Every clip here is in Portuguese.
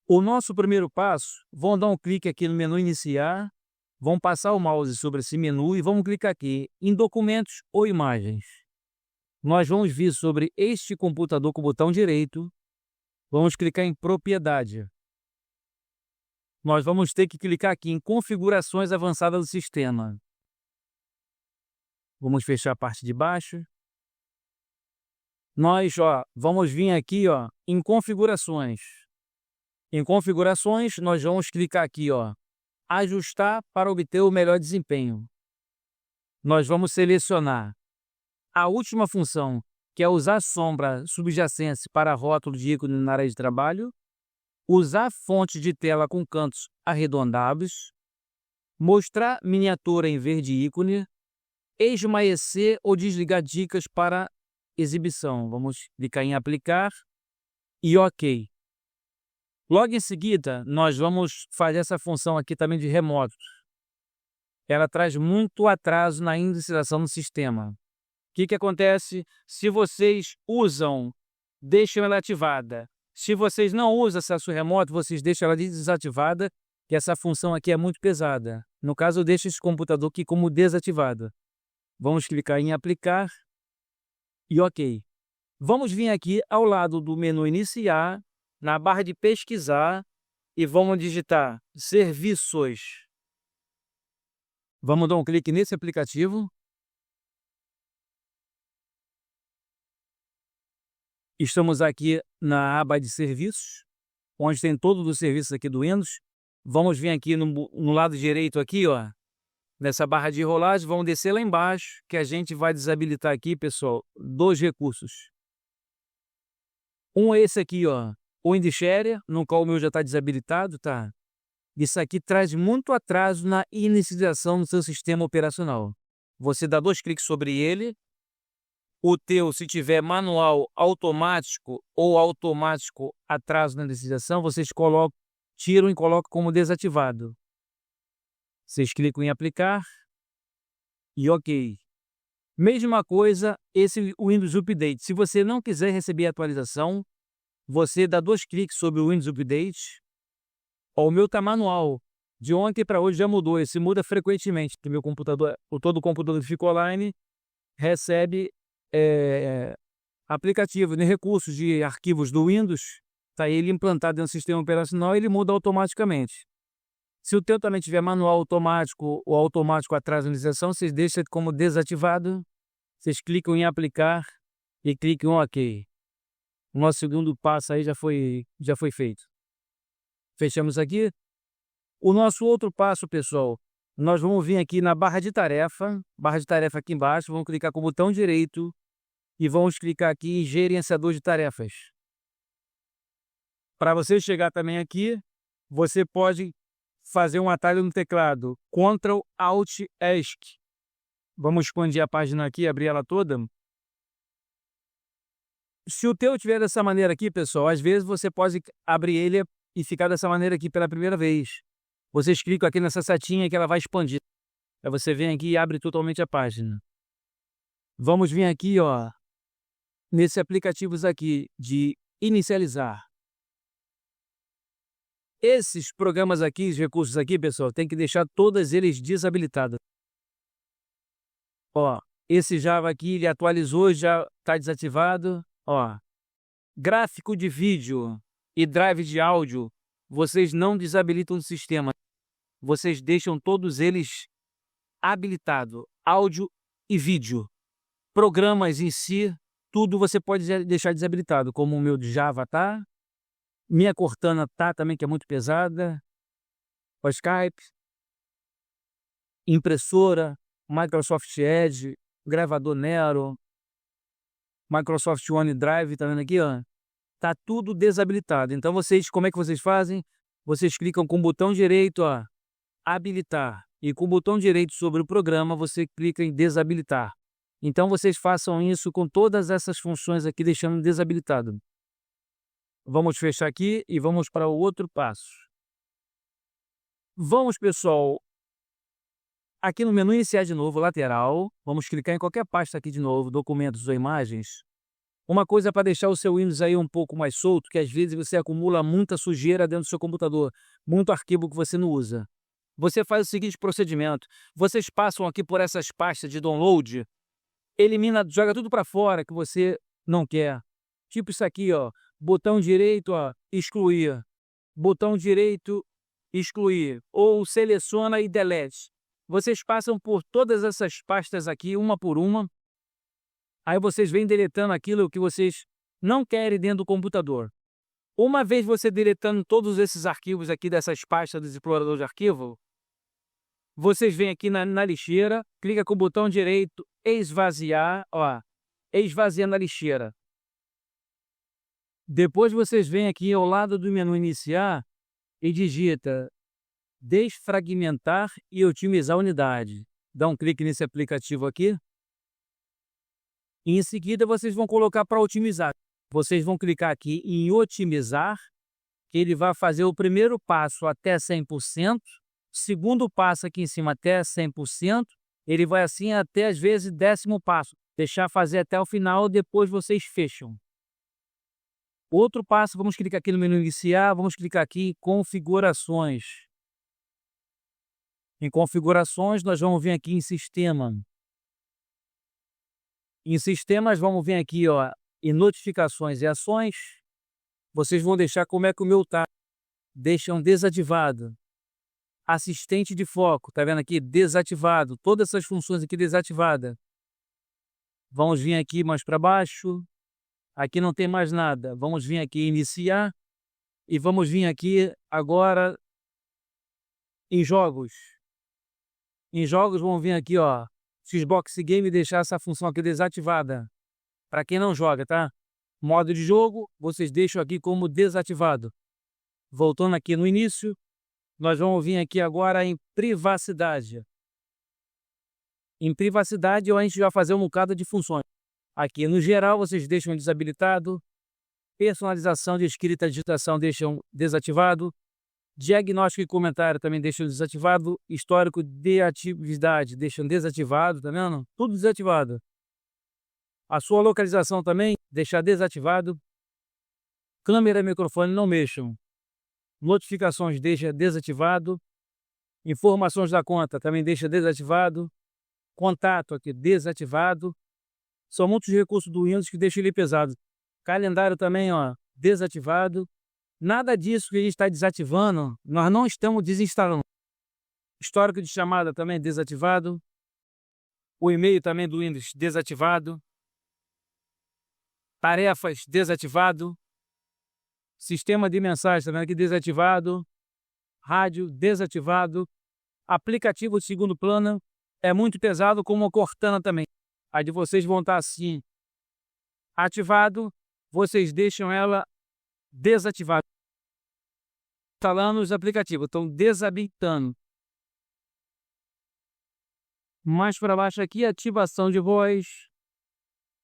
O nosso primeiro passo, vamos dar um clique aqui no menu iniciar, vamos passar o mouse sobre esse menu e vamos clicar aqui em documentos ou imagens. Nós vamos vir sobre este computador com o botão direito, vamos clicar em propriedade. Nós vamos ter que clicar aqui em configurações avançadas do sistema. Vamos fechar a parte de baixo. Nós vamos vir aqui em configurações. Em configurações, nós vamos clicar aqui, ajustar para obter o melhor desempenho. Nós vamos selecionar a última função, que é usar sombra subjacente para rótulo de ícone na área de trabalho, usar fonte de tela com cantos arredondados, mostrar miniatura em verde ícone, esmaecer ou desligar dicas para exibição. Vamos clicar em aplicar e OK. Logo em seguida, nós vamos fazer essa função aqui também de remoto. Ela traz muito atraso na inicialização do sistema. O que acontece? Se vocês usam, deixam ela ativada. Se vocês não usam acesso remoto, vocês deixam ela desativada, que essa função aqui é muito pesada. No caso, eu deixo esse computador aqui como desativado. Vamos clicar em aplicar e OK. Vamos vir aqui ao lado do menu iniciar, na barra de pesquisar, e vamos digitar serviços. Vamos dar um clique nesse aplicativo. Estamos aqui na aba de serviços, onde tem todos os serviços aqui do Windows. Vamos vir aqui no lado direito aqui, nessa barra de rolagem, vamos descer lá embaixo, que a gente vai desabilitar aqui, pessoal, 2 recursos. Um é esse aqui, o Windows Share, no qual o meu já está desabilitado, tá? Isso aqui traz muito atraso na inicialização do seu sistema operacional. Você dá 2 cliques sobre ele. O teu, se tiver manual automático ou automático atraso na inicialização, vocês tiram e colocam como desativado. Vocês clicam em aplicar e OK. Mesma coisa, esse Windows Update. Se você não quiser receber a atualização, você dá 2 cliques sobre o Windows Update. O meu está manual. De ontem para hoje já mudou. Esse muda frequentemente. O meu computador, todo computador que fica online recebe aplicativo, recursos de arquivos do Windows. Está ele implantado no sistema operacional, ele muda automaticamente. Se o teu também tiver manual automático ou automático atrás da inicialização, vocês deixam como desativado. Vocês clicam em aplicar e clicam em OK. O nosso segundo passo aí já foi feito. Fechamos aqui. O nosso outro passo, pessoal, nós vamos vir aqui na barra de tarefa aqui embaixo, vamos clicar com o botão direito e vamos clicar aqui em gerenciador de tarefas. Para você chegar também aqui, você pode fazer um atalho no teclado, Ctrl Alt ESC. Vamos expandir a página aqui, abrir ela toda. Se o teu tiver dessa maneira aqui, pessoal, às vezes você pode abrir ele e ficar dessa maneira aqui pela primeira vez. Vocês clicam aqui nessa setinha que ela vai expandir. Aí você vem aqui e abre totalmente a página. Vamos vir aqui, nesses aplicativos aqui de inicializar. Esses programas aqui, os recursos aqui, pessoal, tem que deixar todos eles desabilitados. Esse Java aqui, ele atualizou, já está desativado. Gráfico de vídeo e drive de áudio, vocês não desabilitam o sistema. Vocês deixam todos eles habilitados, áudio e vídeo. Programas em si, tudo você pode deixar desabilitado, como o meu de Java tá. Minha Cortana tá também, que é muito pesada. O Skype, impressora, Microsoft Edge, gravador Nero, Microsoft OneDrive, tá vendo aqui, tá tudo desabilitado. Então como é que vocês fazem? Vocês clicam com o botão direito, habilitar, e com o botão direito sobre o programa você clica em desabilitar. Então vocês façam isso com todas essas funções aqui, deixando desabilitado. Vamos fechar aqui e vamos para o outro passo. Vamos, pessoal, aqui no menu iniciar de novo, lateral, vamos clicar em qualquer pasta aqui de novo, documentos ou imagens. Uma coisa para deixar o seu Windows aí um pouco mais solto, que às vezes você acumula muita sujeira dentro do seu computador, muito arquivo que você não usa. Você faz o seguinte procedimento: vocês passam aqui por essas pastas de download, elimina, joga tudo para fora que você não quer. Tipo isso aqui, ó, botão direito, ó, excluir. Botão direito, excluir. Ou seleciona e delete. Vocês passam por todas essas pastas aqui, uma por uma. Aí vocês vêm deletando aquilo que vocês não querem dentro do computador. Uma vez você deletando todos esses arquivos aqui dessas pastas do explorador de arquivo, vocês vêm aqui na lixeira, clica com o botão direito, esvaziar, ó, esvaziar na lixeira. Depois vocês vêm aqui ao lado do menu iniciar e digita desfragmentar e otimizar a unidade. Dá um clique nesse aplicativo aqui. E em seguida vocês vão colocar para otimizar. Vocês vão clicar aqui em otimizar, que ele vai fazer o primeiro passo até 100%, segundo passo aqui em cima até 100%, ele vai assim até às vezes 10º passo, deixar fazer até o final, depois vocês fecham. Outro passo, vamos clicar aqui no menu iniciar, vamos clicar aqui em configurações. Em configurações nós vamos vir aqui em sistema. Em sistemas vamos vir aqui, ó, em notificações e ações. Vocês vão deixar como é que o meu tá. Deixam desativado. Assistente de foco, tá vendo aqui? Desativado. Todas essas funções aqui desativadas. Vamos vir aqui mais para baixo. Aqui não tem mais nada. Vamos vir aqui em iniciar. E vamos vir aqui agora em jogos. Em jogos vamos vir aqui, ó, Xbox Game, deixar essa função aqui desativada. Para quem não joga, tá? Modo de jogo, vocês deixam aqui como desativado. Voltando aqui no início, nós vamos vir aqui agora em privacidade. Em privacidade, a gente vai fazer um bocado de funções. Aqui no geral, vocês deixam desabilitado. Personalização de escrita e digitação deixam desativado. Diagnóstico e comentário também deixam desativado. Histórico de atividade deixam desativado, tá vendo? Tudo desativado. A sua localização também deixar desativado. Câmera e microfone não mexam. Notificações deixa desativado. Informações da conta também deixa desativado. Contato aqui desativado. São muitos recursos do Windows que deixam ele pesado. Calendário também, ó, desativado. Nada disso que a gente está desativando, nós não estamos desinstalando. Histórico de chamada também desativado. O e-mail também do Windows desativado. Tarefas desativado. Sistema de mensagens também aqui desativado. Rádio desativado. Aplicativo de segundo plano é muito pesado, como a Cortana também. A de vocês vão estar assim ativado, vocês deixam ela desativada. Instalando os aplicativos, estão desabilitando. Mais para baixo aqui, ativação de voz.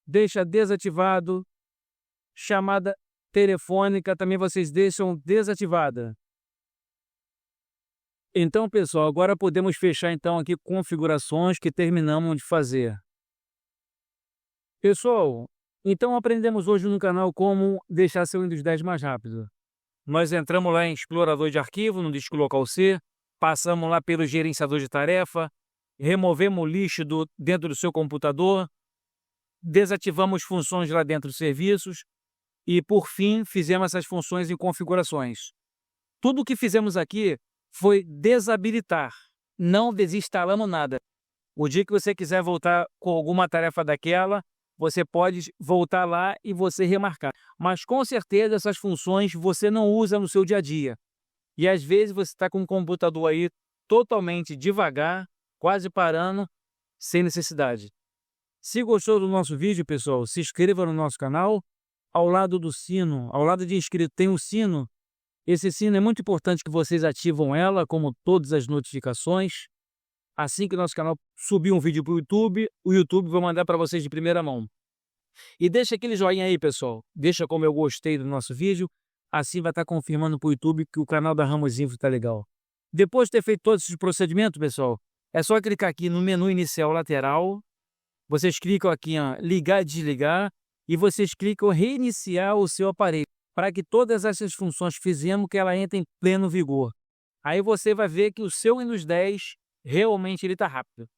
Deixa desativado. Chamada telefônica também vocês deixam desativada. Então, pessoal, agora podemos fechar então aqui configurações que terminamos de fazer. Pessoal, então aprendemos hoje no canal como deixar seu Windows 10 mais rápido. Nós entramos lá em explorador de arquivo, no disco local C, passamos lá pelo gerenciador de tarefa, removemos o lixo dentro do seu computador, desativamos funções lá dentro dos serviços e, por fim, fizemos essas funções em configurações. Tudo o que fizemos aqui foi desabilitar, não desinstalamos nada. O dia que você quiser voltar com alguma tarefa daquela, você pode voltar lá e você remarcar. Mas com certeza essas funções você não usa no seu dia a dia. E às vezes você está com o computador aí totalmente devagar, quase parando, sem necessidade. Se gostou do nosso vídeo, pessoal, se inscreva no nosso canal. Ao lado do sino, ao lado de inscrito, tem um sino. Esse sino é muito importante que vocês ativam ela, como todas as notificações. Assim que o nosso canal subir um vídeo para o YouTube vai mandar para vocês de primeira mão. E deixa aquele joinha aí, pessoal. Deixa como eu gostei do nosso vídeo. Assim vai estar confirmando para o YouTube que o canal da Ramos Info está legal. Depois de ter feito todo esse procedimento, pessoal, é só clicar aqui no menu inicial lateral. Vocês clicam aqui em ligar e desligar. e vocês clicam reiniciar o seu aparelho, para que todas essas funções que fizemos, que ela entre em pleno vigor. Aí você vai ver que o seu Windows 10 realmente ele está rápido.